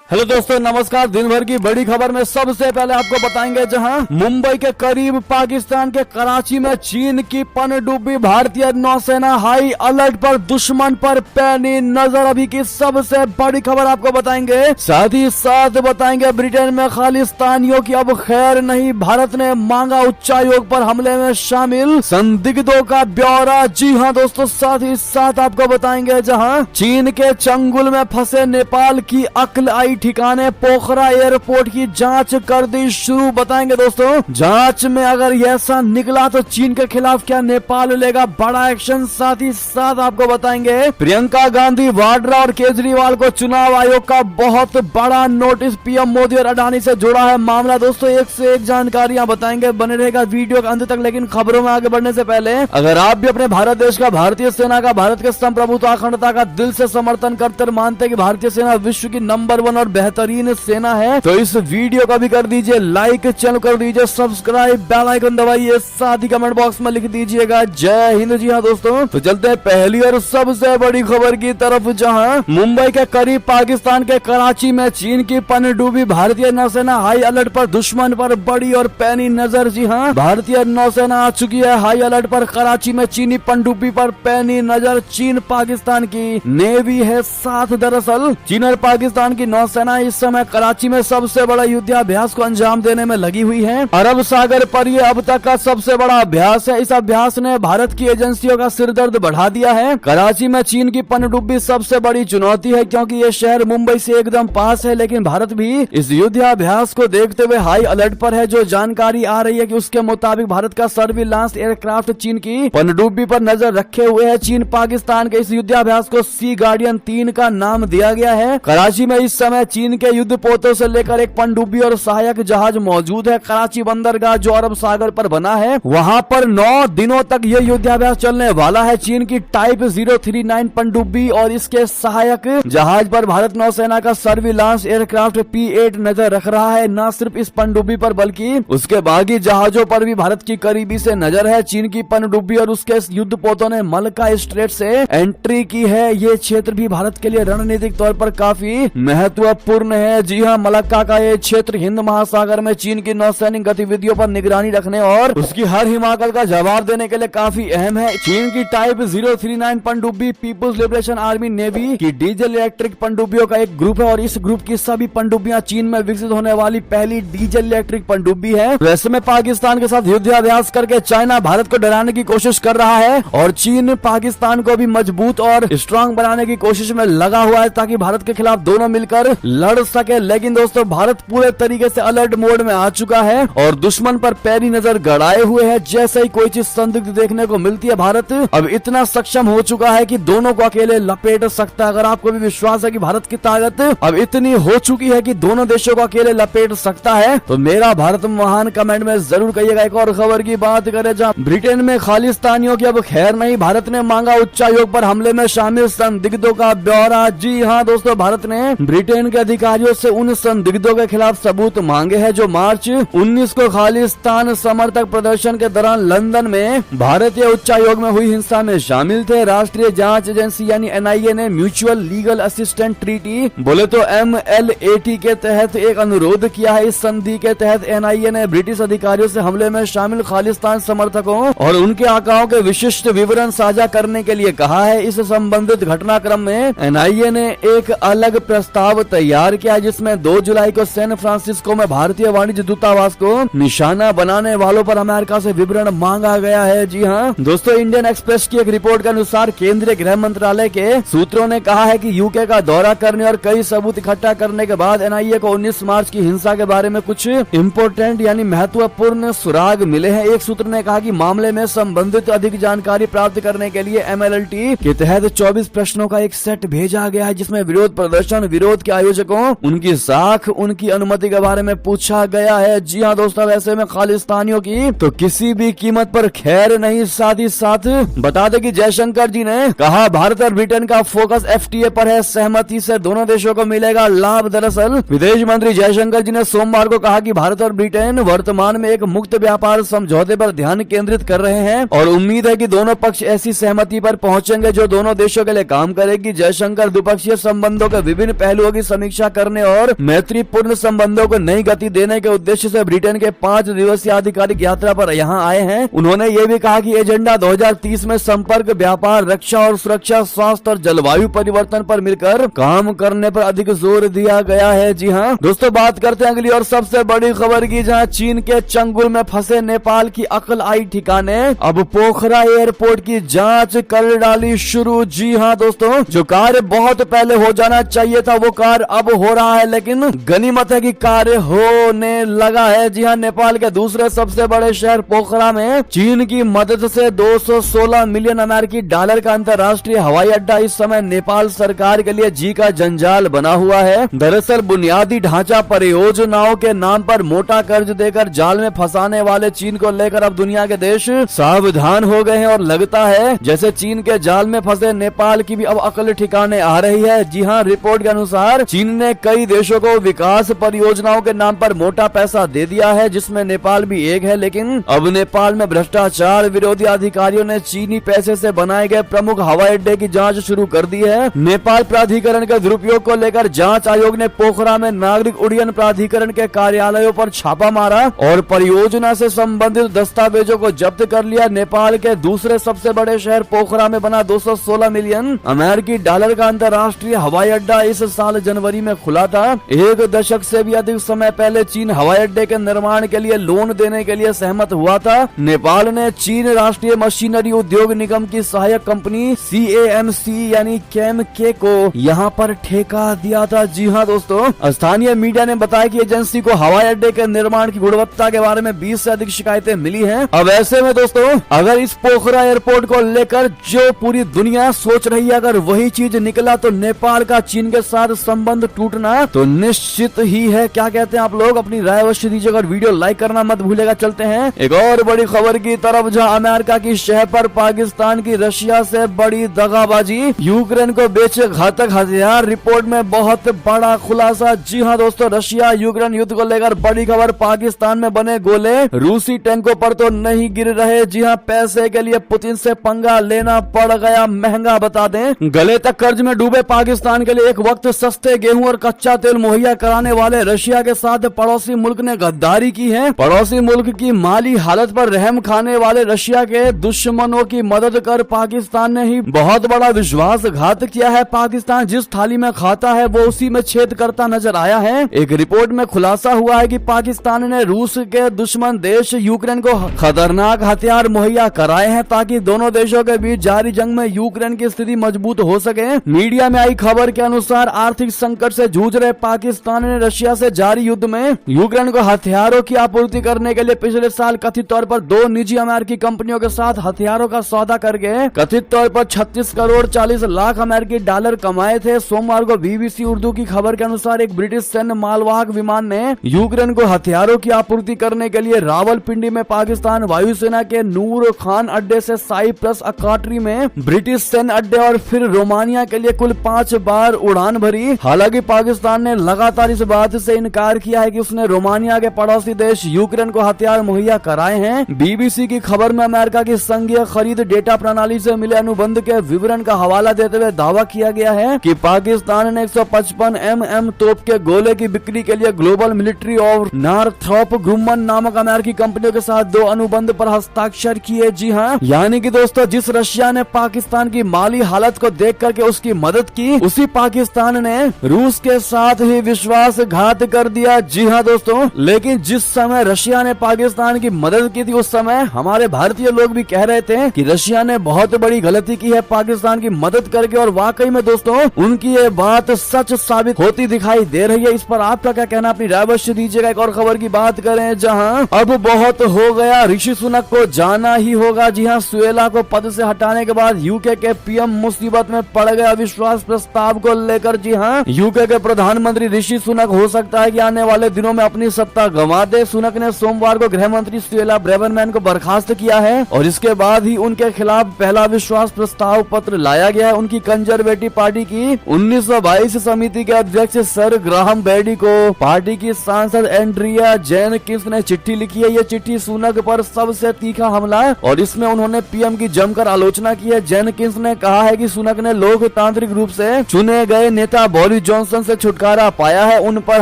Hello दोस्तों, नमस्कार। दिन भर की बड़ी खबर में सबसे पहले आपको बताएंगे, जहां मुंबई के करीब पाकिस्तान के कराची में चीन की पनडुब्बी, भारतीय नौसेना हाई अलर्ट पर, दुश्मन पर पैनी नजर। अभी की सबसे बड़ी खबर आपको बताएंगे। साथ ही साथ बताएंगे ब्रिटेन में खालिस्तानियों की अब खैर नहीं, भारत ने मांगा उच्चायोग पर हमले में शामिल संदिग्धों का ब्यौरा। जी हाँ दोस्तों, साथ ही साथ आपको बताएंगे, जहां चीन के चंगुल में फंसे नेपाल की अक्ल आई ठिकाने, पोखरा एयरपोर्ट की जांच कर दी शुरू। बताएंगे दोस्तों, जांच में अगर ऐसा निकला तो चीन के खिलाफ क्या नेपाल लेगा बड़ा एक्शन। साथ ही साथ आपको बताएंगे प्रियंका गांधी वाड्रा और केजरीवाल को चुनाव आयोग का बहुत बड़ा नोटिस, पीएम मोदी और अडानी से जुड़ा है मामला। दोस्तों, एक से एक जानकारियां बताएंगे, बने रहेगा वीडियो के अंत तक। लेकिन खबरों में आगे बढ़ने से पहले अगर आप भी अपने भारत देश का, भारतीय सेना का, भारत के संप्रभुता अखंडता का दिल से समर्थन करते और मानते कि भारतीय सेना विश्व की नंबर 1 और बेहतरीन सेना है, तो इस वीडियो का भी कर दीजिए लाइक, चैनल कर दीजिए सब्सक्राइब, बेल आइकन दबाइए, साथ ही कमेंट बॉक्स में लिख दीजिएगा जय हिंद। जी हाँ दोस्तों, तो चलते हैं पहली और सबसे बड़ी खबर की तरफ, जहां मुंबई के करीब पाकिस्तान के कराची में चीन की पनडुब्बी, भारतीय नौसेना हाई अलर्ट पर, दुश्मन पर बड़ी और पैनी नजर। जी हाँ, भारतीय नौसेना आ चुकी है हाई अलर्ट पर, कराची में चीनी पनडुब्बी पर पैनी नजर। चीन पाकिस्तान की नेवी है साथ। दरअसल चीन और पाकिस्तान की नौसेना इस समय कराची में सबसे बड़ा युद्धाभ्यास को अंजाम देने में लगी हुई है। अरब सागर पर यह अब तक का सबसे बड़ा अभ्यास है। इस अभ्यास ने भारत की एजेंसियों का सिरदर्द बढ़ा दिया है। कराची में चीन की पनडुब्बी सबसे बड़ी चुनौती है, क्योंकि ये शहर मुंबई से एकदम पास है। लेकिन भारत भी इस युद्धाभ्यास को देखते हुए हाई अलर्ट पर है। जो जानकारी आ रही है कि उसके मुताबिक भारत का सर्विलांस एयरक्राफ्ट चीन की पनडुब्बी पर नजर रखे हुए है। चीन पाकिस्तान के इस युद्धाभ्यास को सी गार्डियन 3 का नाम दिया गया है। कराची में इस समय चीन के युद्ध पोतों से लेकर एक पनडुब्बी और सहायक जहाज मौजूद है। कराची बंदरगाह जो अरब सागर पर बना है, वहां पर 9 दिनों तक यह युद्धाभ्यास चलने वाला है। चीन की टाइप 039 पनडुब्बी और इसके सहायक जहाज पर भारत नौसेना का सर्विलांस एयरक्राफ्ट P8 नजर रख रहा है। न सिर्फ इस पनडुब्बी पर बल्कि उसके बागी जहाजों पर भी भारत की करीबी से नजर है। चीन की पनडुब्बी और उसके युद्ध पोतों ने मलक्का स्ट्रेट से एंट्री की है। ये क्षेत्र भी भारत के लिए रणनीतिक तौर पर काफी महत्वपूर्ण है। जी हाँ, मलक्का का ये क्षेत्र हिंद महासागर में चीन की नौसैनिक गतिविधियों पर निगरानी रखने और उसकी हर हिमाकत का जवाब देने के लिए काफी अहम है। चीन की टाइप 039 पनडुब्बी पीपुल्स लिबरेशन आर्मी नेवी की डीजल इलेक्ट्रिक पनडुब्बियों का एक ग्रुप है और इस ग्रुप की सभी पनडुब्बियां चीन में विकसित होने वाली पहली डीजल इलेक्ट्रिक पनडुब्बी है। वैसे में पाकिस्तान के साथ युद्धाभ्यास करके चाइना भारत को डराने की कोशिश कर रहा है और चीन पाकिस्तान को भी मजबूत और स्ट्रांग बनाने की कोशिश में लगा हुआ है, ताकि भारत के खिलाफ दोनों मिलकर लड़ सके। लेकिन दोस्तों, भारत पूरे तरीके से अलर्ट मोड में आ चुका है और दुश्मन पर पैनी नजर गड़ाए हुए है। जैसे ही कोई चीज संदिग्ध देखने को मिलती है, भारत अब इतना सक्षम हो चुका है कि दोनों को अकेले लपेट सकता है। अगर आपको भी विश्वास है कि भारत की ताकत अब इतनी हो चुकी है कि दोनों देशों को अकेले लपेट सकता है, तो मेरा भारत महान कमेंट में जरूर कहिएगा। एक और खबर की बात करें, जहाँ ब्रिटेन में खालिस्तानियों की अब खैर नहीं, भारत ने मांगा उच्चायोग पर हमले में शामिल संदिग्धों का ब्यौरा। जी हाँ दोस्तों, भारत ने ब्रिटेन के अधिकारियों से उन संदिग्धों के खिलाफ सबूत मांगे हैं जो मार्च 19 को खालिस्तान समर्थक प्रदर्शन के दौरान लंदन में भारतीय उच्चायोग में हुई हिंसा में शामिल थे। राष्ट्रीय जांच एजेंसी यानी NIA ने म्यूचुअल लीगल असिस्टेंट ट्रीटी, बोले तो MLAT के तहत एक अनुरोध किया है। इस संधि के तहत NIA ने ब्रिटिश अधिकारियों से हमले में शामिल खालिस्तान समर्थकों और उनके आकाओं के विशिष्ट विवरण साझा करने के लिए कहा है। इस संबंधित घटनाक्रम में NIA ने एक अलग प्रस्ताव तैयार किया, जिसमें 2 जुलाई को सैन फ्रांसिस्को में भारतीय वाणिज्य दूतावास को निशाना बनाने वालों पर अमेरिका से विवरण मांगा गया है। जी हाँ दोस्तों, इंडियन एक्सप्रेस की एक रिपोर्ट के अनुसार केंद्रीय गृह मंत्रालय के सूत्रों ने कहा है कि यूके का दौरा करने और कई सबूत इकट्ठा करने के बाद NIA को 19 मार्च की हिंसा के बारे में कुछ इम्पोर्टेंट यानी महत्वपूर्ण सुराग मिले हैं। एक सूत्र ने कहा कि मामले में संबंधित अधिक जानकारी प्राप्त करने के लिए MLT के तहत 24 प्रश्नों का एक सेट भेजा गया है, जिसमें विरोध प्रदर्शन, विरोध के आयोजकों, उनकी साख, उनकी अनुमति के बारे में पूछा गया है। जी हाँ दोस्तों, वैसे में खालिस्तानियों की तो किसी भी कीमत पर खैर नहीं। साथ ही साथ बता दें कि जयशंकर जी ने कहा भारत और ब्रिटेन का फोकस FTA पर है, सहमति से दोनों देशों को मिलेगा लाभ। दरअसल विदेश मंत्री जयशंकर जी ने सोमवार को कहा कि भारत और ब्रिटेन वर्तमान में एक मुक्त व्यापार समझौते पर ध्यान केंद्रित कर रहे हैं और उम्मीद है कि दोनों पक्ष ऐसी सहमति पर पहुंचेंगे जो दोनों देशों के लिए काम करेगी। जयशंकर द्विपक्षीय संबंधों के विभिन्न पहलुओं की समीक्षा करने और मैत्रीपूर्ण संबंधों को नई गति देने के उद्देश्य से ब्रिटेन के 5 दिवसीय आधिकारिक यात्रा पर यहाँ आए हैं। उन्होंने ये भी कहा कि एजेंडा 2030 में संपर्क, व्यापार, रक्षा और सुरक्षा, स्वास्थ्य और जलवायु परिवर्तन पर मिलकर काम करने पर अधिक जोर दिया गया है। जी हाँ दोस्तों, बात करते हैं अगली और सबसे बड़ी खबर की, जहाँ चीन के चंगुल में फंसे नेपाल की अकल आई ठिकाने, अब पोखरा एयरपोर्ट की जांच कर डाली शुरू। जी हाँ दोस्तों, जो कार्य बहुत पहले हो जाना चाहिए था वो कार्य अब हो रहा है, लेकिन गनीमत है कि कार्य होने लगा है। जी हाँ, नेपाल के दूसरे सबसे बड़े शहर पोखरा में चीन की मदद से 216 मिलियन अमेरिकी डॉलर का अंतर्राष्ट्रीय हवाई अड्डा इस समय नेपाल सरकार के लिए जी का जंजाल बना हुआ है। दरअसल बुनियादी ढांचा परियोजनाओं के नाम पर मोटा कर्ज देकर जाल में फंसाने वाले चीन को लेकर अब दुनिया के देश सावधान हो गए हैं और लगता है जैसे चीन के जाल में फंसे नेपाल की भी अब अकल ठिकाने आ रही है। जी हाँ, रिपोर्ट के अनुसार चीन ने कई देशों को विकास परियोजनाओं के नाम पर मोटा पैसा दे दिया है, जिसमें नेपाल भी एक है। लेकिन अब नेपाल में भ्रष्टाचार विरोधी अधिकारियों ने चीनी पैसे से बनाए गए प्रमुख हवाई अड्डे की जांच शुरू कर दी है। नेपाल प्राधिकरण के दुरुपयोग को लेकर जांच आयोग ने पोखरा में नागरिक उड्डयन प्राधिकरण के कार्यालयों पर छापा मारा और परियोजना से संबंधित दस्तावेजों को जब्त कर लिया। नेपाल के दूसरे सबसे बड़े शहर पोखरा में बना 216 मिलियन अमेरिकी डॉलर का अंतर्राष्ट्रीय हवाई अड्डा इस साल जनवरी में खुला था। एक दशक से भी अधिक समय पहले चीन हवाई अड्डे के निर्माण के लिए लोन देने के लिए सहमत हुआ था। नेपाल ने चीन राष्ट्रीय मशीनरी उद्योग निगम की सहायक कंपनी CAMC यानी KMK को यहाँ पर ठेका दिया था। जी हाँ दोस्तों, स्थानीय मीडिया ने बताया कि एजेंसी को हवाई अड्डे के निर्माण की गुणवत्ता के बारे में 20 से अधिक शिकायतें मिली हैं। अब ऐसे में दोस्तों, अगर इस पोखरा एयरपोर्ट को लेकर जो पूरी दुनिया सोच रही है, अगर वही चीज निकला तो नेपाल का चीन के साथ संबंध टूटना तो निश्चित ही है। क्या कहते हैं आप लोग? अपनी राय अवश्य दीजिएगा और वीडियो लाइक करना मत भूलेगा। चलते हैं एक और बड़ी खबर की तरफ, जहां अमेरिका की शह पर पाकिस्तान की रशिया से बड़ी दगाबाजी, यूक्रेन को बेचे घातक हथियार, रिपोर्ट में बहुत बड़ा खुलासा। जी हाँ दोस्तों, रशिया यूक्रेन युद्ध को लेकर बड़ी खबर, पाकिस्तान में बने गोले रूसी टैंकों पर तो नहीं गिर रहे। जी हाँ, पैसे के लिए पुतिन से पंगा लेना पड़ गया महंगा। बता दें, गले तक कर्ज में डूबे पाकिस्तान के लिए एक वक्त सस्ते गेहूं और कच्चा तेल मुहैया कराने वाले रशिया के साथ पड़ोसी मुल्क ने गद्दारी की है। पड़ोसी मुल्क की माली हालत पर रहम खाने वाले रशिया के दुश्मनों की मदद कर पाकिस्तान ने ही बहुत बड़ा विश्वासघात किया है। पाकिस्तान जिस थाली में खाता है वो उसी में छेद करता नजर आया है। एक रिपोर्ट में खुलासा हुआ है कि पाकिस्तान ने रूस के दुश्मन देश यूक्रेन को खतरनाक हथियार मुहैया कराए हैं ताकि दोनों देशों के बीच जारी जंग में यूक्रेन की स्थिति मजबूत हो सके। मीडिया में आई खबर के अनुसार आर्थिक संकट से जूझ रहे पाकिस्तान ने रशिया से जारी युद्ध में यूक्रेन को हथियारों की आपूर्ति करने के लिए पिछले साल कथित तौर पर 2 निजी अमेरिकी कंपनियों के साथ हथियारों का सौदा करके कथित तौर पर 36 करोड़ 40 लाख अमेरिकी डॉलर कमाए थे। सोमवार को BBC उर्दू की खबर के अनुसार एक ब्रिटिश सैन्य मालवाहक विमान ने यूक्रेन को हथियारों की आपूर्ति करने के लिए रावलपिंडी में पाकिस्तान वायुसेना के नूर खान अड्डे से साइप्रस अकाट्री में ब्रिटिश सैन्य अड्डे और फिर रोमानिया के लिए कुल 5 बार उड़ान भरी। हालांकि पाकिस्तान ने लगातार इस बात से इनकार किया है कि उसने रोमानिया के पड़ोसी देश यूक्रेन को हथियार मुहैया कराए हैं। BBC की खबर में अमेरिका की संघीय खरीद डेटा प्रणाली से मिले अनुबंध के विवरण का हवाला देते हुए दावा किया गया है कि पाकिस्तान ने 155 mm तोप के गोले की बिक्री के लिए ग्लोबल मिलिट्री और नॉर्थरॉप ग्रुमन नामक अमेरिकी कंपनियों के साथ 2 अनुबंध पर हस्ताक्षर किए। जी हाँ, यानी कि दोस्तों, जिस रशिया ने पाकिस्तान की माली हालत को देख करके उसकी मदद की, उसी पाकिस्तान ने रूस के साथ ही विश्वासघात कर दिया। जी हाँ दोस्तों, लेकिन जिस समय रशिया ने पाकिस्तान की मदद की थी उस समय हमारे भारतीय लोग भी कह रहे थे कि रशिया ने बहुत बड़ी गलती की है पाकिस्तान की मदद करके, और वाकई में दोस्तों उनकी ये बात सच साबित होती दिखाई दे रही है। इस पर आपका क्या कहना, अपनी राय अवश्य दीजिएगा। एक और खबर की बात करें, जहां अब बहुत हो गया, ऋषि सुनक को जाना ही होगा। जी हाँ, सुएला को पद से हटाने के बाद यूके के PM मुसीबत में पड़ गया विश्वास प्रस्ताव को लेकर। जी हाँ, यूके के प्रधानमंत्री ऋषि सुनक हो सकता है कि आने वाले दिनों में अपनी सत्ता गंवा दे। सुनक ने सोमवार को गृह मंत्री सुएला ब्रेवरमैन को बर्खास्त किया है और इसके बाद ही उनके खिलाफ पहला विश्वास प्रस्ताव पत्र लाया गया है। उनकी कंजर्वेटिव पार्टी की 1922 समिति के अध्यक्ष सर ग्राहम बेडी को पार्टी की सांसद एंड्रिया जेनकिंस ने चिट्ठी लिखी है। ये चिट्ठी सुनक पर सबसे तीखा हमला है और इसमें उन्होंने PM की जमकर आलोचना की है। जेनकिंस ने कहा है कि सुनक ने लोकतांत्रिक रूप से चुने गए नेता बोरिस जॉनसन से छुटकारा पाया है उन पर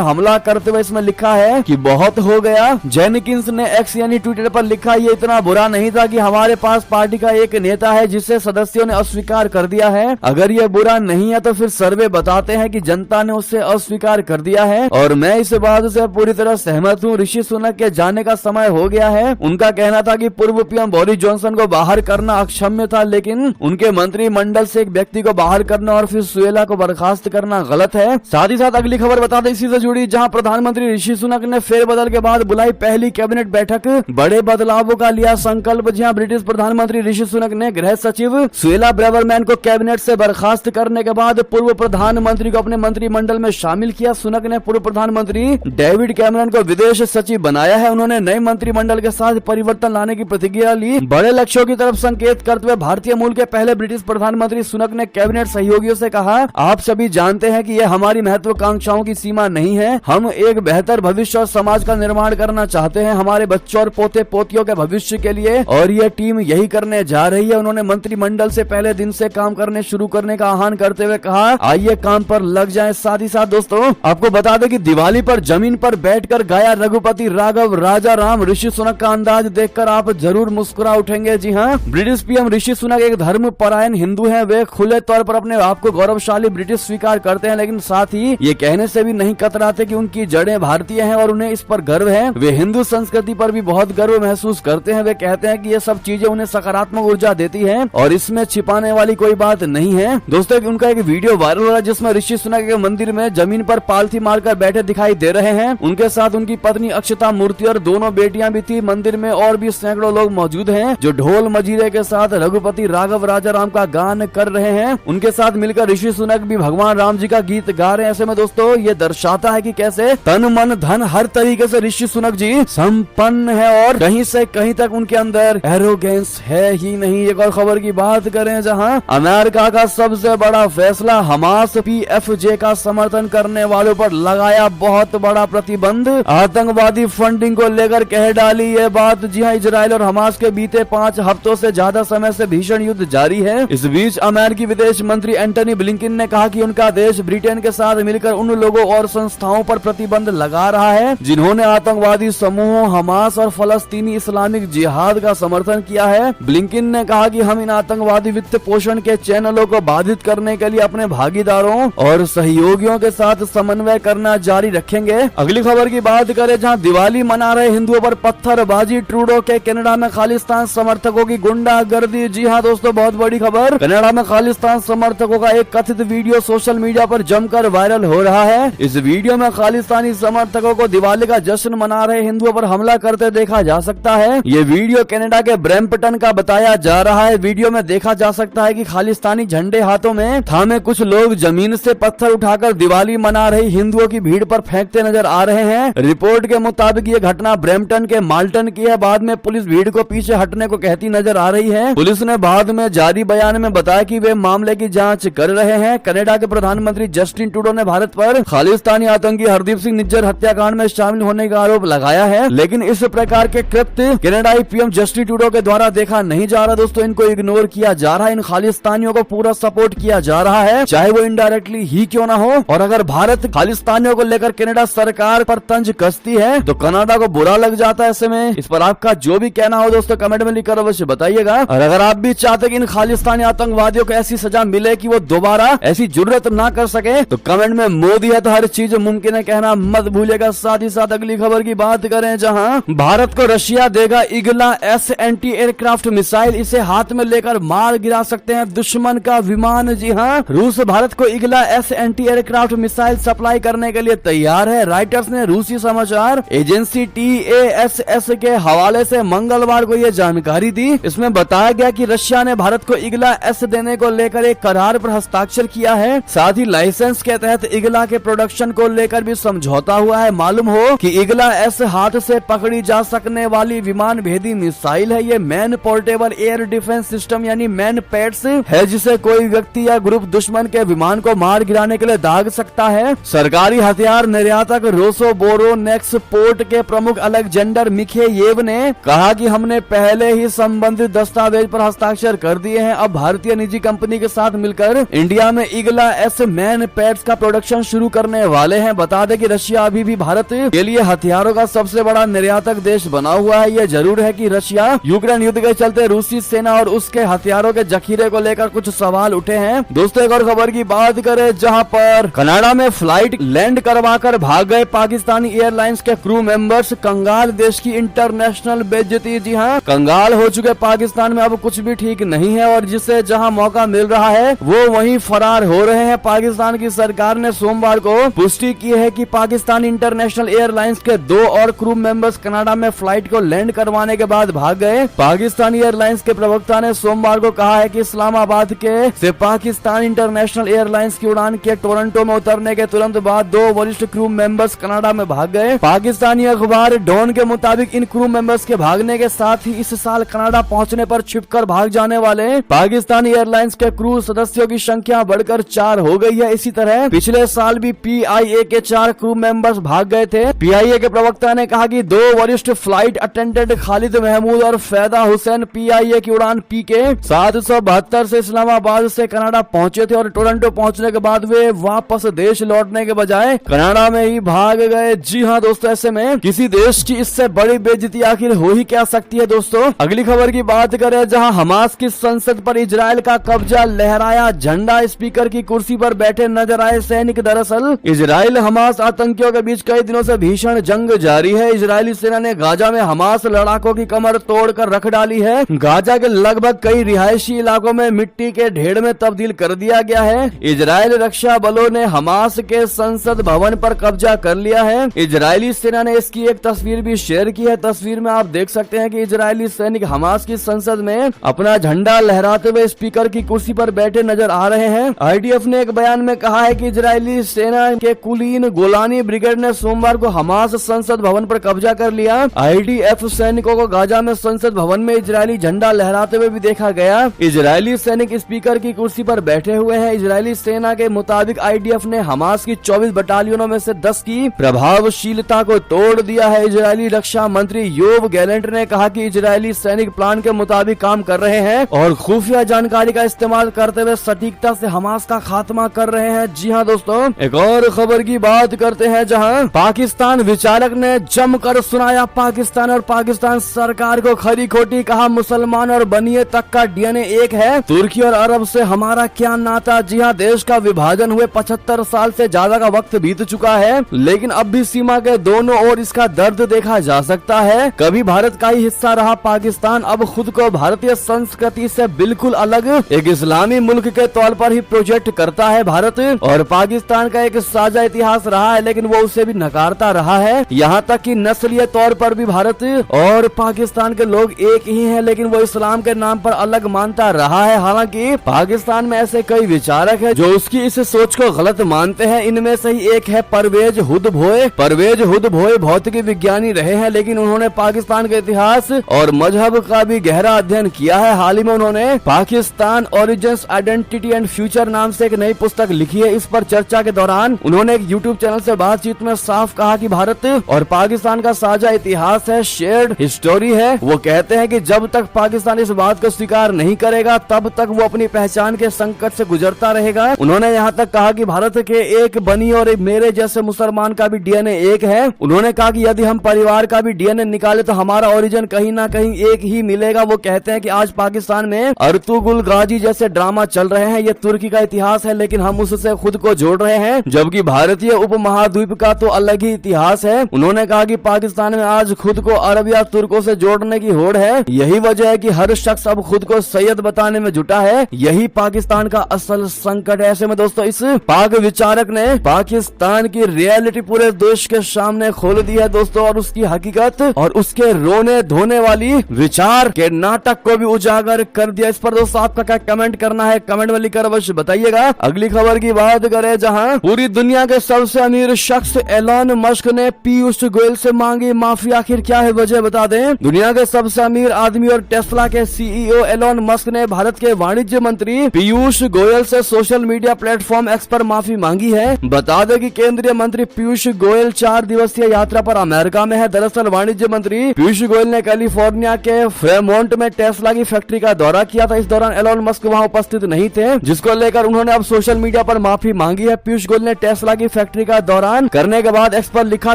हमला करते हुए इसमें लिखा है कि बहुत हो गया। जेनकिंस ने एक्स यानी ट्विटर पर लिखा, ये इतना बुरा नहीं था कि हमारे पास पार्टी का एक नेता है जिसे सदस्यों ने अस्वीकार कर दिया है। अगर ये बुरा नहीं है तो फिर सर्वे बताते हैं कि जनता ने उससे अस्वीकार कर दिया है और मैं इस बात से पूरी तरह सहमत हूँ। ऋषि सुनक के जाने का समय हो गया है। उनका कहना था कि पूर्व पीएम बोरिस जॉनसन को बाहर करना अक्षम्य था, लेकिन उनके मंत्रिमंडल से एक व्यक्ति को बाहर करना और फिर सुएला को बर्खास्त करना गलत है। साथ ही साथ अगली खबर बता दें इसी से जुड़ी, जहां प्रधानमंत्री ऋषि सुनक ने फेरबदल के बाद बुलाई पहली कैबिनेट बैठक, बड़े बदलावों का लिया संकल्प। जहां ब्रिटिश प्रधानमंत्री ऋषि सुनक ने गृह सचिव सुएला ब्रेवरमैन को कैबिनेट से बर्खास्त करने के बाद पूर्व प्रधानमंत्री को अपने मंत्रिमंडल में शामिल किया। सुनक ने पूर्व प्रधानमंत्री डेविड कैमरन को विदेश सचिव बनाया है। उन्होंने नए मंत्रिमंडल के साथ परिवर्तन लाने की प्रतिक्रिया ली। बड़े लक्ष्यों की तरफ संकेत करते हुए भारतीय मूल के पहले ब्रिटिश प्रधानमंत्री सुनक ने कैबिनेट सहयोगियों से कहा, आप सभी जानते हैं कि यह हमारी महत्वाकांक्षाओं की सीमा नहीं है। हम एक बेहतर भविष्य और समाज का निर्माण करना चाहते हैं हमारे बच्चों और पोते पोतियों के भविष्य के लिए, और यह टीम यही करने जा रही है। उन्होंने मंत्रिमंडल से पहले दिन से काम करने शुरू करने का आह्वान करते हुए कहा, आइए काम पर लग जाएं। साथ ही साथ दोस्तों आपको बता दें कि दिवाली पर जमीन पर बैठकर गाया रघुपति राघव राजा राम ऋषि सुनक का अंदाज देखकर आप जरूर मुस्कुरा उठेंगे। जी हाँ, ब्रिटिश पीएम ऋषि सुनक एक धर्म परायण हिंदू हैं। वे खुले तौर पर अपने आप को गौरवशाली ब्रिटिश स्वीकार करते हैं, लेकिन साथ ही ये कहने से भी नहीं कतराते कि उनकी जड़ें भारतीय हैं और उन्हें इस पर गर्व है। वे हिंदू संस्कृति पर भी बहुत गर्व महसूस करते हैं। वे कहते हैं कि ये सब चीजें उन्हें सकारात्मक ऊर्जा देती है और इसमें छिपाने वाली कोई बात नहीं है। दोस्तों उनका एक वीडियो वायरल हो रहा है जिसमें ऋषि सुनक के मंदिर में जमीन पर पालथी मारकर बैठे दिखाई दे रहे हैं। उनके साथ उनकी पत्नी अक्षता मूर्ति और दोनों बेटियां भी थी। मंदिर में और भी सैकड़ों लोग मौजूद हैं जो ढोल मजीरे के साथ रघुपति राघव राजा राम का गान कर रहे हैं। उनके साथ मिलकर ऋषि सुनक भी भगवान राम जी का गीत गा रहे हैं। ऐसे में दोस्तों ये दर्शाता है कि कैसे तन मन धन हर तरीके से ऋषि सुनक जी संपन्न है और कहीं से कहीं तक उनके अंदर एरोगेंस है ही नहीं। एक और खबर की बात करें, जहां अमेरिका का सबसे बड़ा फैसला, हमास PFJ का समर्थन करने वालों पर लगाया बहुत बड़ा प्रतिबंध। आतंकवादी फंडिंग को लेकर कह डाली ये बात। जी हाँ, इजराइल और हमास के बीते 5 हफ्तों से ज्यादा समय से भीषण युद्ध जारी है। इस बीच अमेरिकी विदेश मंत्री एंटनी ब्लिंकन ने कहा कि उनका देश ब्रिटेन के साथ मिलकर उन लोगों और संस्थाओं पर प्रतिबंध लगा रहा है जिन्होंने आतंकवादी समूहों हमास और फलस्तीनी इस्लामिक जिहाद का समर्थन किया है। ब्लिंकन ने कहा कि हम इन आतंकवादी वित्त पोषण के चैनलों को बाधित करने के लिए अपने भागीदारों और सहयोगियों के साथ समन्वय करना जारी रखेंगे। अगली खबर की बात करें, जहां दिवाली मना रहे हिंदुओं पर पत्थरबाजी, ट्रूडो के कनाडा में खालिस्तान समर्थकों की गुंडागर्दी। जी हाँ दोस्तों, बहुत बड़ी खबर, कनाडा में खालिस्तान समर्थकों का एक कथित वीडियो सोशल मीडिया पर जमकर वायरल हो रहा है। इस वीडियो में खालिस्तानी समर्थकों को दिवाली का जश्न मना रहे हिंदुओं पर हमला करते देखा जा सकता है। ये वीडियो कनाडा के ब्रैम्पटन का बताया जा रहा है। वीडियो में देखा जा सकता है कि खालिस्तानी झंडे हाथों में थामे कुछ लोग जमीन से पत्थर उठाकर दिवाली मना रही हिंदुओं की भीड़ पर फेंकते नजर आ रहे हैं। रिपोर्ट के मुताबिक ये घटना ब्रैम्पटन के माल्टन की है। बाद में पुलिस भीड़ को पीछे हटने को कहती नजर आ रही है। पुलिस ने बाद में जारी बयान में बताया कि वे मामले की जांच कर रहे हैं। कनाडा के प्रधानमंत्री जस्टिन ट्रूडो ने भारत पर खालिस्तानी आतंकी हरदीप सिंह निज्जर हत्याकांड में शामिल होने का आरोप लगाया है, लेकिन इस प्रकार के कृत्य कनाडाई पीएम जस्टिन ट्रूडो के द्वारा देखा नहीं जा रहा। दोस्तों इनको इग्नोर किया जा रहा है। इन खालिस्तानियों को पूरा सपोर्ट किया जा रहा है, चाहे वो इनडायरेक्टली ही क्यों ना हो। और अगर भारत खालिस्तानियों को लेकर कनाडा सरकार पर तंज कसती है तो कनाडा को बुरा लग जाता है। ऐसे में इस पर आपका जो भी कहना हो दोस्तों कमेंट में लिखकर अवश्य बताइएगा। और अगर आप भी चाहते कि इन खालिस्तानी आतंकवादियों को ऐसी सजा मिले कि वो दोबारा ऐसी जुर्रत ना कर सके तो कमेंट में मोदी है तो हर चीज मुमकिन है कहना मत भूलिएगा। साथ ही साथ अगली खबर की बात करें, जहां भारत को रशिया देगा इगला S एंटी एयरक्राफ्ट मिसाइल, इसे हाथ में लेकर मार गिरा सकते हैं दुश्मन का विमान। जी हां, रूस भारत को इगला S anti aircraft missile supply करने के लिए तैयार है। राइटर्स ने रूसी समाचार एजेंसी TASS के हवाले से मंगलवार को यह जानकारी दी। इसमें बताया गया कि रशिया ने भारत को इगला S देने को लेकर एक करार पर हस्ताक्षर किया है। साथ ही लाइसेंस के तहत इगला के प्रोडक्शन को लेकर भी समझौता हुआ है। मालूम हो कि इगला S हाथ से पकड़ी जा सकने वाली विमान भेदी मिसाइल है। ये man portable air defence system यानी मैन पैड्स है, जिसे कोई व्यक्ति या ग्रुप दुश्मन के विमान को मार गिराने के लिए दाग सकता है। सरकारी हथियार निर्यातक रोसोबोरोनेक्स पोर्ट के प्रमुख अलेक्जेंडर मिखेयेव ने कहा कि हमने पहले ही संबंधित दस्तावेज पर हस्ताक्षर कर दिए हैं। अब भारतीय निजी कंपनी के साथ मिलकर इंडिया में इगला S मैन पैड्स का प्रोडक्शन शुरू करने वाले हैं। बता दें कि रशिया अभी भी भारत के लिए हथियारों का सबसे बड़ा निर्यातक देश बना हुआ है। ये जरूर है कि रशिया यूक्रेन युद्ध के चलते रूसी सेना और उसके हथियारों के जखीरे को लेकर कुछ सवाल उठे हैं। दोस्तों, एक और खबर की बात करें जहां पर कनाडा में फ्लाइट लैंड करवाकर भाग गए पाकिस्तानी एयरलाइंस के क्रू मेंबर्स। कंगाल देश की इंटरनेशनल बेइज्जती। जी हाँ, कंगाल हो चुके पाकिस्तान में अब कुछ भी ठीक नहीं है और जिसे जहां मौका मिल रहा है वो वहीं फरार हो रहे हैं। पाकिस्तान की सरकार ने सोमवार को पुष्टि की है कि पाकिस्तान इंटरनेशनल एयरलाइंस के 2 और क्रू मेंबर्स कनाडा में फ्लाइट को लैंड करवाने के बाद भाग गए। पाकिस्तानी एयरलाइंस के प्रवक्ता ने सोमवार को कहा है कि इस्लामाबाद के से पाकिस्तान इंटरनेशनल एयरलाइंस की उड़ान के टोरंटो में उतरने के तुरंत बाद 2 वरिष्ठ क्रू मेंबर्स कनाडा में भाग गए। पाकिस्तानी अखबार डॉन के मुताबिक इन क्रू मेंबर्स के भागने के साथ ही इस साल कनाडा पहुंचने पर छिपकर भाग जाने वाले पाकिस्तानी एयरलाइंस के क्रू सदस्यों की संख्या बढ़कर 4 हो गई है। इसी तरह पिछले साल भी PIA के 4 क्रू मेंबर्स भाग गए थे। PIA के प्रवक्ता ने कहा कि 2 वरिष्ठ फ्लाइट अटेंडेंट खालिद महमूद और फैदा हुसैन PIA की उड़ान PK 772 से इस्लामाबाद से कनाडा पहुंचे थे और टोरंटो पहुंचने के बाद वे वापस देश लौटने के बजाय कनाडा में ही भाग गए। जी हाँ दोस्तों, ऐसे में किसी देश की इससे बड़ी बेइज्जती आखिर हो ही क्या सकती है। दोस्तों, अगली खबर की बात करें जहां हमास की संसद पर इजराइल का कब्जा, लहराया झंडा, स्पीकर की कुर्सी पर बैठे नजर आए सैनिक। दरअसल इजराइल हमास आतंकियों के बीच कई दिनों से भीषण जंग जारी है। इजरायली सेना ने गाजा में हमास लड़ाकों की कमर तोड़कर रख डाली है। गाजा के लगभग कई रिहायशी इलाकों में मिट्टी के ढेर में तब्दील कर दिया गया है। इजरायल रक्षा बलों ने हमास के संसद भवन पर कब्जा कर लिया है। इजरायली सेना ने इसकी एक तस्वीर भी शेयर की है। तस्वीर में आप देख सकते हैं कि इजरायली सैनिक हमास की संसद में अपना झंडा लहराते हुए स्पीकर की कुर्सी पर बैठे नजर आ रहे हैं। IDF ने एक बयान में कहा है कि इजरायली सेना के कुलीन गोलानी ब्रिगेड ने सोमवार को हमास संसद भवन पर कब्जा कर लिया। IDF सैनिकों को गाजा में संसद भवन में इजरायली झंडा लहराते हुए भी देखा गया। इजरायली सैनिक स्पीकर की कुर्सी पर बैठे हुए हैं। इजरायली सेना के मुताबिक IDF ने हमास की 24 बटालियनों में से 10 की प्रभावशीलता को तोड़ दिया है। इजरायली रक्षा मंत्री योव गैलेंट ने कहा कि इजरायली सैनिक प्लान के मुताबिक काम कर रहे हैं और खुफिया जानकारी का इस्तेमाल करते हुए सटीकता से हमास का खात्मा कर रहे हैं। जी हाँ दोस्तों, एक और खबर की बात करते हैं जहां पाकिस्तान विचारक ने जमकर सुनाया पाकिस्तान और पाकिस्तान सरकार को खरी खोटी। कहा मुसलमान और बनिए तक का DNA एक है। तुर्की और अरब से हमारा क्या नाता। जी हाँ, देश का विभाजन हुए 75 साल से ज्यादा का वक्त बीत चुका है, लेकिन अब भी सीमा के दोनों ओर इसका दर्द देखा जा सकता है। कभी भारत का ही हिस्सा रहा पाकिस्तान, अब खुद को भारतीय संस्कृति से बिल्कुल अलग एक इस्लामी मुल्क के तौर पर ही प्रोजेक्ट करता है। भारत और पाकिस्तान का एक साझा इतिहास रहा है, लेकिन वो उसे भी नकारता रहा है। यहाँ तक कि नस्लीय तौर पर भी भारत और पाकिस्तान के लोग एक ही हैं, लेकिन वो इस्लाम के नाम पर अलग मानता रहा है। हालांकि पाकिस्तान में ऐसे कई विचारक हैं जो उसकी इस सोच को गलत मानते हैं। इनमें से ही एक है परवेज हुद भोए। परवेज हुद भोए भौतिकी विज्ञानी रहे हैं, लेकिन उन्होंने पाकिस्तान के इतिहास और मजहब का भी गहरा अध्ययन किया है। हाल ही में उन्होंने Pakistan origins identity and future नाम से एक नई पुस्तक लिखी है। इस पर चर्चा के दौरान उन्होंने एक YouTube चैनल से बातचीत में साफ कहा कि भारत और पाकिस्तान का साझा इतिहास है, शेयर्ड हिस्टोरी है। वो कहते हैं कि जब तक पाकिस्तान इस बात को स्वीकार नहीं करेगा तब तक वो अपनी पहचान के संकट से गुजरता रहेगा। उन्होंने यहाँ तक कहा कि भारत के एक बनी और मेरे जैसे मुसलमान का भी DNA एक है। उन्होंने कहा कि यदि हम परिवार का भी DNA निकाले तो हमारा ओरिजिन कहीं ना कहीं एक ही मिलेगा। वो कहते हैं कि आज पाकिस्तान में अर्तुगरुल गाजी जैसे ड्रामा चल रहे हैं। ये तुर्की का इतिहास है, लेकिन हम उससे खुद को जोड़ रहे हैं, जबकि भारतीय उपमहाद्वीप का तो अलग ही इतिहास है। उन्होंने कहा कि पाकिस्तान में आज खुद को अरब या तुर्कों से जोड़ने की होड़ है। यही वजह है कि हर शख्स अब खुद को सैयद बताने में जुटा है। यही पाकिस्तान का असल संकट है। ऐसे में दोस्तों, इस पाक विचारक ने पाकिस्तान की रियलिटी पूरे देश के सामने खोल दी है दोस्तों, और उसकी हकीकत और उसके रोने धोने वाली विचार के नाटक को भी उजागर कर दिया। इस पर दोस्तों आपका क्या कमेंट करना है, कमेंट में लिखकर अवश्य बताइएगा। अगली खबर की बात करें जहां पूरी दुनिया के सबसे अमीर शख्स एलन मस्क ने पीयूष गोयल से मांगी माफी। आखिर क्या है वजह, बता दें। दुनिया के सबसे अमीर आदमी और टेस्ला के CEO एलन मस्क ने भारत के वाणिज्य मंत्री पीयूष गोयल से सोशल मीडिया प्लेटफॉर्म X पर माफी मांगी है। बता दें कि केंद्रीय मंत्री पीयूष गोयल 4 दिवसीय यात्रा पर अमेरिका में है। दरअसल वाणिज्य मंत्री पीयूष गोयल ने कैलिफोर्निया के फ्रेमोंट में टेस्ला की फैक्ट्री का दौरा किया था। इस दौरान एलन मस्क वहां उपस्थित नहीं थे, जिसको लेकर उन्होंने अब सोशल मीडिया पर माफी मांगी है। पीयूष गोयल ने टेस्ला की फैक्ट्री का दौरान करने के बाद एक्स पर लिखा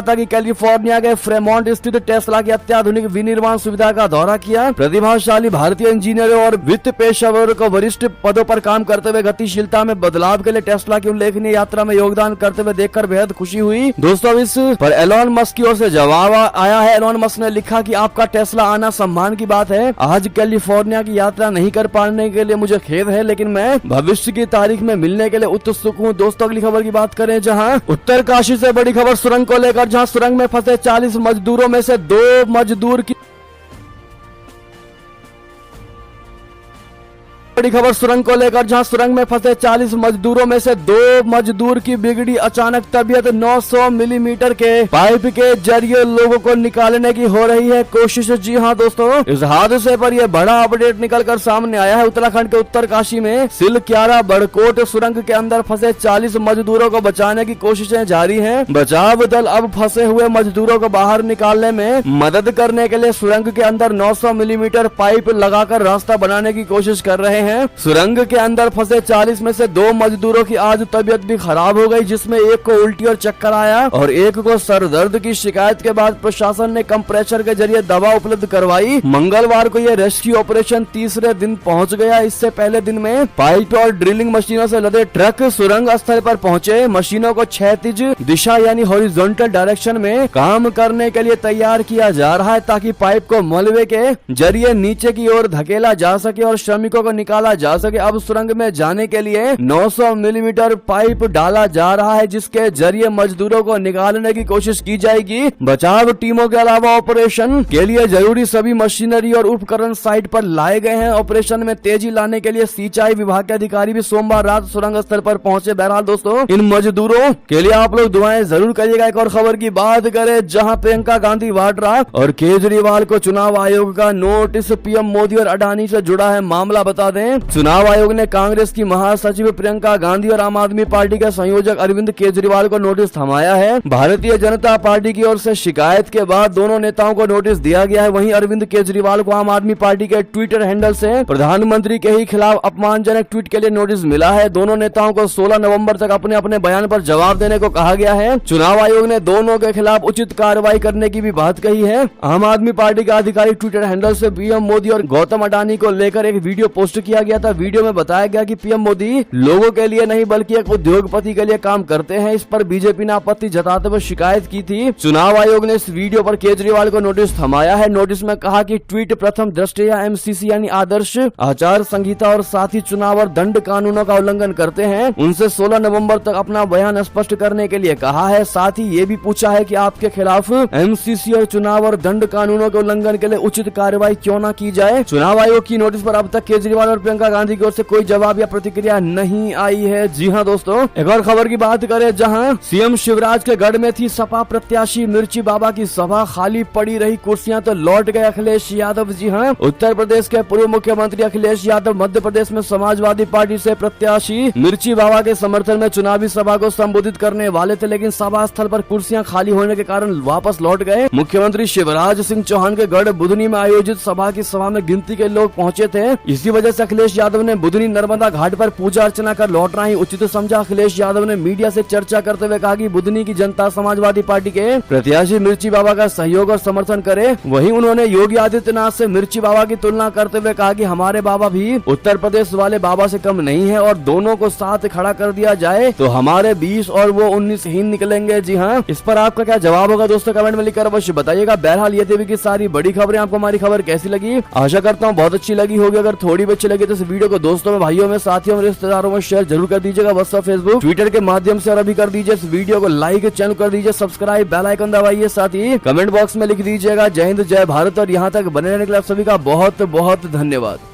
था कि कैलिफोर्निया के फ्रेमोंट स्थित टेस्ला की अत्याधुनिक विनिर्माण सुविधा का दौरा किया। प्रतिभाशाली भारतीय इंजीनियरों और वित्त पेशेवरों को वरिष्ठ पदों पर काम करते हुए गतिशीलता में बदलाव के लिए टेस्ला की उल्लेखनीय यात्रा में योगदान करते हुए देखकर बेहद खुशी हुई। दोस्तों इस पर एलोन मस्क की ओर से जवाब आया है। एलोन मस्क ने लिखा कि आपका टेस्ला आना सम्मान की बात है। आज कैलिफोर्निया की यात्रा नहीं कर पाने के लिए मुझे खेद है, लेकिन मैं भविष्य की तारीख में मिलने के लिए उत्सुक हूँ। दोस्तों अगली खबर की बात करें, जहां उत्तरकाशी से बड़ी खबर सुरंग को लेकर, जहां सुरंग में फंसे 40 मजदूरों में से 2 मजदूर की बड़ी खबर सुरंग को लेकर, जहां सुरंग में फंसे 40 मजदूरों में से 2 मजदूर की बिगड़ी अचानक तबीयत। 900 मिलीमीटर के पाइप के जरिए लोगों को निकालने की हो रही है कोशिश। जी हां दोस्तों, इस हादसे पर यह बड़ा अपडेट निकलकर सामने आया है। उत्तराखंड के उत्तरकाशी में सिलक्यारा बड़कोट सुरंग के अंदर फंसे 40 मजदूरों को बचाने की कोशिशें जारी है। बचाव दल अब फंसे हुए मजदूरों को बाहर निकालने में मदद करने के लिए सुरंग के अंदर 900 मिलीमीटर पाइप लगाकर रास्ता बनाने की कोशिश कर रहे हैं। सुरंग के अंदर फंसे 40 में से 2 मजदूरों की आज तबीयत भी खराब हो गई, जिसमें एक को उल्टी और चक्कर आया और एक को सर दर्द की शिकायत के बाद प्रशासन ने कंप्रेसर के जरिए दवा उपलब्ध करवाई। मंगलवार को यह रेस्क्यू ऑपरेशन तीसरे दिन पहुंच गया। इससे पहले दिन में पाइप और ड्रिलिंग मशीनों से लदे ट्रक सुरंग स्थल पर पहुंचे। मशीनों को क्षैतिज दिशा यानी हॉरिजॉन्टल डायरेक्शन में काम करने के लिए तैयार किया जा रहा है, ताकि पाइप को मलबे के जरिए नीचे की ओर धकेला जा सके और श्रमिकों को निकाला जा सके। अब सुरंग में जाने के लिए 900 मिलीमीटर पाइप डाला जा रहा है, जिसके जरिए मजदूरों को निकालने की कोशिश की जाएगी। बचाव टीमों के अलावा ऑपरेशन के लिए जरूरी सभी मशीनरी और उपकरण साइट पर लाए गए हैं। ऑपरेशन में तेजी लाने के लिए सिंचाई विभाग के अधिकारी भी सोमवार रात सुरंग स्थल पर पहुंचे। बहरहाल दोस्तों, इन मजदूरों के लिए आप लोग दुआएं जरूर करिएगा। एक और खबर की बात करें, जहां प्रियंका गांधी वाड्रा और केजरीवाल को चुनाव आयोग का नोटिस। पीएम मोदी और अडानी से जुड़ा है मामला, बता दें चुनाव आयोग ने कांग्रेस की महासचिव प्रियंका गांधी और आम आदमी पार्टी के संयोजक अरविंद केजरीवाल को नोटिस थमाया है। भारतीय जनता पार्टी की ओर से शिकायत के बाद दोनों नेताओं को नोटिस दिया गया है। वहीं अरविंद केजरीवाल को आम आदमी पार्टी के ट्विटर हैंडल से प्रधानमंत्री के ही खिलाफ अपमानजनक ट्वीट के लिए नोटिस मिला है। दोनों नेताओं को 16 नवंबर तक अपने अपने बयान पर जवाब देने को कहा गया है। चुनाव आयोग ने दोनों के खिलाफ उचित कार्रवाई करने की भी बात कही है। आम आदमी पार्टी का आधिकारिक ट्विटर हैंडल से पीएम मोदी और गौतम अडानी को लेकर एक वीडियो पोस्ट किया गया था। वीडियो में बताया गया कि पीएम मोदी लोगों के लिए नहीं बल्कि एक उद्योगपति के लिए काम करते हैं। इस पर बीजेपी ने आपत्ति जताते हुए शिकायत की थी। चुनाव आयोग ने इस वीडियो पर केजरीवाल को नोटिस थमाया है। नोटिस में कहा कि ट्वीट प्रथम दृष्टया एमसीसी यानी आदर्श आचार संहिता और साथ ही चुनाव और दंड कानूनों का उल्लंघन करते हैं। उनसे 16 नवंबर तक अपना बयान स्पष्ट करने के लिए कहा है। साथ ही ये भी पूछा है कि आपके खिलाफ एमसीसी और चुनाव और दंड कानूनों के उल्लंघन के लिए उचित कार्रवाई क्यों न की जाए। चुनाव आयोग की नोटिस पर अब तक केजरीवाल और प्रियंका गांधी की ओर से कोई जवाब या प्रतिक्रिया नहीं आई है। जी हां दोस्तों, एक और खबर की बात करें, जहां सीएम शिवराज के गढ़ में थी सपा प्रत्याशी मिर्ची बाबा की सभा। खाली पड़ी रही कुर्सियां तो लौट गए अखिलेश यादव। जी हां, उत्तर प्रदेश के पूर्व मुख्यमंत्री अखिलेश यादव मध्य प्रदेश में समाजवादी पार्टी से प्रत्याशी मिर्ची बाबा के समर्थन में चुनावी सभा को संबोधित करने वाले थे, लेकिन सभा स्थल पर कुर्सियां खाली होने के कारण वापस लौट गए। मुख्यमंत्री शिवराज सिंह चौहान के गढ़ बुधनी में आयोजित सभा की सभा में गिनती के लोग पहुंचे थे। इसी वजह से अखिलेश यादव ने बुधनी नर्मदा घाट पर पूजा अर्चना कर लौटना ही उचित समझा। अखिलेश यादव ने मीडिया से चर्चा करते हुए कहा कि बुधनी की जनता समाजवादी पार्टी के प्रत्याशी मिर्ची बाबा का सहयोग और समर्थन करे। वहीं उन्होंने योगी आदित्यनाथ से मिर्ची बाबा की तुलना करते हुए कहा कि हमारे बाबा भी उत्तर प्रदेश वाले बाबा से कम नहीं है और दोनों को साथ खड़ा कर दिया जाए तो हमारे 20 और वो 19 ही निकलेंगे। जी हाँ, इस पर आपका क्या जवाब होगा दोस्तों, कमेंट में लिखकर अवश्य बताइएगा। बहरहाल ये थी की सारी बड़ी खबरें। आपको हमारी खबर कैसी लगी? आशा करता हूँ बहुत अच्छी लगी होगी। अगर थोड़ी भी अच्छी लगी तो इस वीडियो को दोस्तों में, भाइयों में, साथियों में, रिश्तेदारों में शेयर जरूर कर दीजिएगा। व्हाट्सएप, फेसबुक, ट्विटर के माध्यम से, और अभी कर दीजिए इस वीडियो को लाइक, चैनल कर दीजिए सब्सक्राइब, बेल आइकन दबाइए। साथ ही कमेंट बॉक्स में लिख दीजिएगा जय हिंद जय भारत। और यहाँ तक बने रहने के लिए आप सभी का बहुत बहुत धन्यवाद।